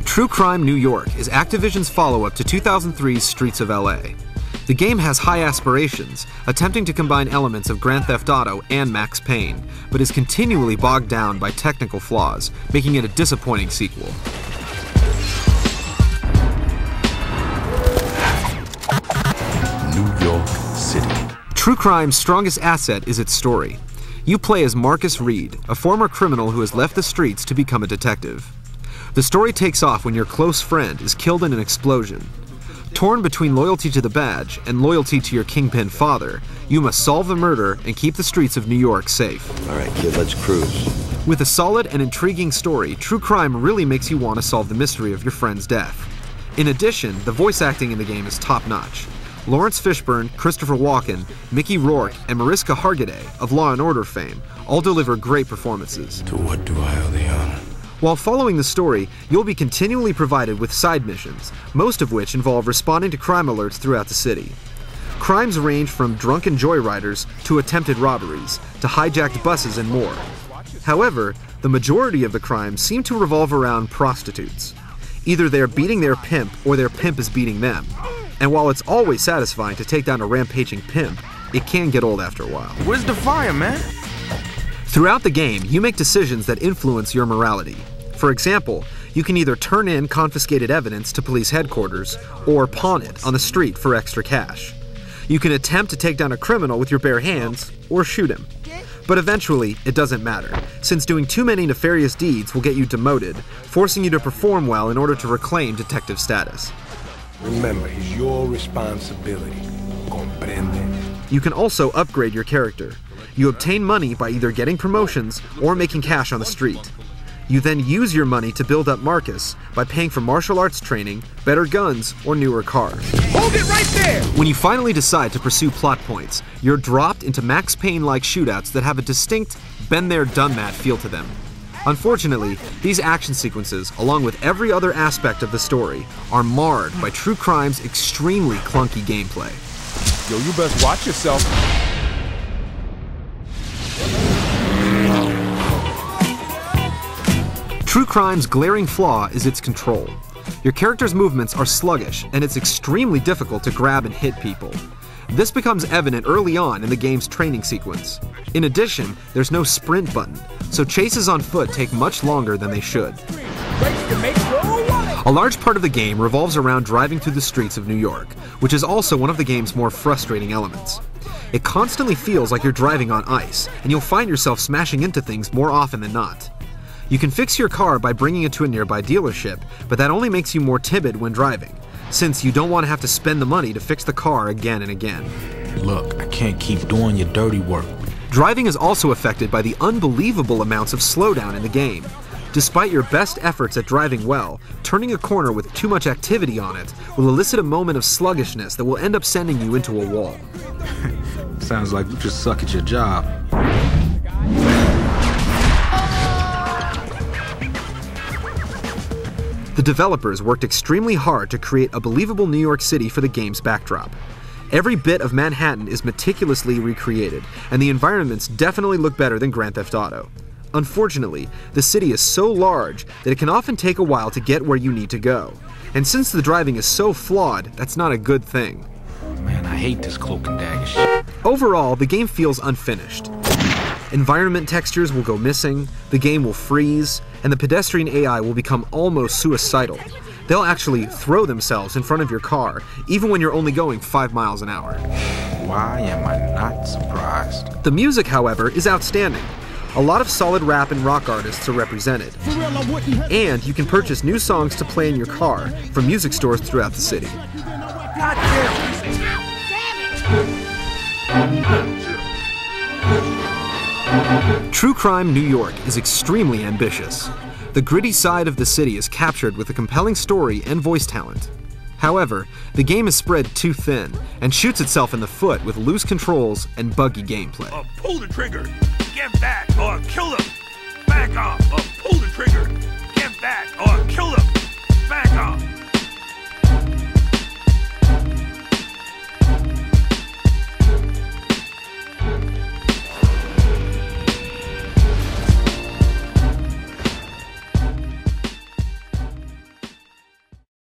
True Crime New York is Activision's follow-up to 2003's Streets of LA. The game has high aspirations, attempting to combine elements of Grand Theft Auto and Max Payne, but is continually bogged down by technical flaws, making it a disappointing sequel. New York City. True Crime's strongest asset is its story. You play as Marcus Reed, a former criminal who has left the streets to become a detective. The story takes off when your close friend is killed in an explosion. Torn between loyalty to the badge and loyalty to your kingpin father, you must solve the murder and keep the streets of New York safe. All right, kid, let's cruise. With a solid and intriguing story, True Crime really makes you want to solve the mystery of your friend's death. In addition, the voice acting in the game is top-notch. Lawrence Fishburne, Christopher Walken, Mickey Rourke, and Mariska Hargitay of Law & Order fame all deliver great performances. To what do I owe the honor? While following the story, you'll be continually provided with side missions, most of which involve responding to crime alerts throughout the city. Crimes range from drunken joyriders to attempted robberies, to hijacked buses and more. However, the majority of the crimes seem to revolve around prostitutes. Either they're beating their pimp or their pimp is beating them. And while it's always satisfying to take down a rampaging pimp, it can get old after a while. Where's the fire, man? Throughout the game, you make decisions that influence your morality. For example, you can either turn in confiscated evidence to police headquarters or pawn it on the street for extra cash. You can attempt to take down a criminal with your bare hands or shoot him. But eventually, it doesn't matter, since doing too many nefarious deeds will get you demoted, forcing you to perform well in order to reclaim detective status. Remember, it's your responsibility. Comprende? You can also upgrade your character. You obtain money by either getting promotions or making cash on the street. You then use your money to build up Marcus by paying for martial arts training, better guns, or newer cars. Hold it right there! When you finally decide to pursue plot points, you're dropped into Max Payne-like shootouts that have a distinct been-there-done-that feel to them. Unfortunately, these action sequences, along with every other aspect of the story, are marred by True Crime's extremely clunky gameplay. Yo, you best watch yourself. True Crime's glaring flaw is its control. Your character's movements are sluggish, and it's extremely difficult to grab and hit people. This becomes evident early on in the game's training sequence. In addition, there's no sprint button, so chases on foot take much longer than they should. A large part of the game revolves around driving through the streets of New York, which is also one of the game's more frustrating elements. It constantly feels like you're driving on ice, and you'll find yourself smashing into things more often than not. You can fix your car by bringing it to a nearby dealership, but that only makes you more timid when driving, since you don't want to have to spend the money to fix the car again and again. Look, I can't keep doing your dirty work. Driving is also affected by the unbelievable amounts of slowdown in the game. Despite your best efforts at driving well, turning a corner with too much activity on it will elicit a moment of sluggishness that will end up sending you into a wall. Sounds like you just suck at your job. The developers worked extremely hard to create a believable New York City for the game's backdrop. Every bit of Manhattan is meticulously recreated, and the environments definitely look better than Grand Theft Auto. Unfortunately, the city is so large that it can often take a while to get where you need to go. And since the driving is so flawed, that's not a good thing. Man, I hate this cloak and dagger shit. Overall, the game feels unfinished. Environment textures will go missing, the game will freeze, and the pedestrian AI will become almost suicidal. They'll actually throw themselves in front of your car, even when you're only going 5 miles an hour. Why am I not surprised? The music, however, is outstanding. A lot of solid rap and rock artists are represented. And you can purchase new songs to play in your car from music stores throughout the city. True Crime New York is extremely ambitious. The gritty side of the city is captured with a compelling story and voice talent. However, the game is spread too thin and shoots itself in the foot with loose controls and buggy gameplay. Pull the trigger! Get back or kill him! Back off!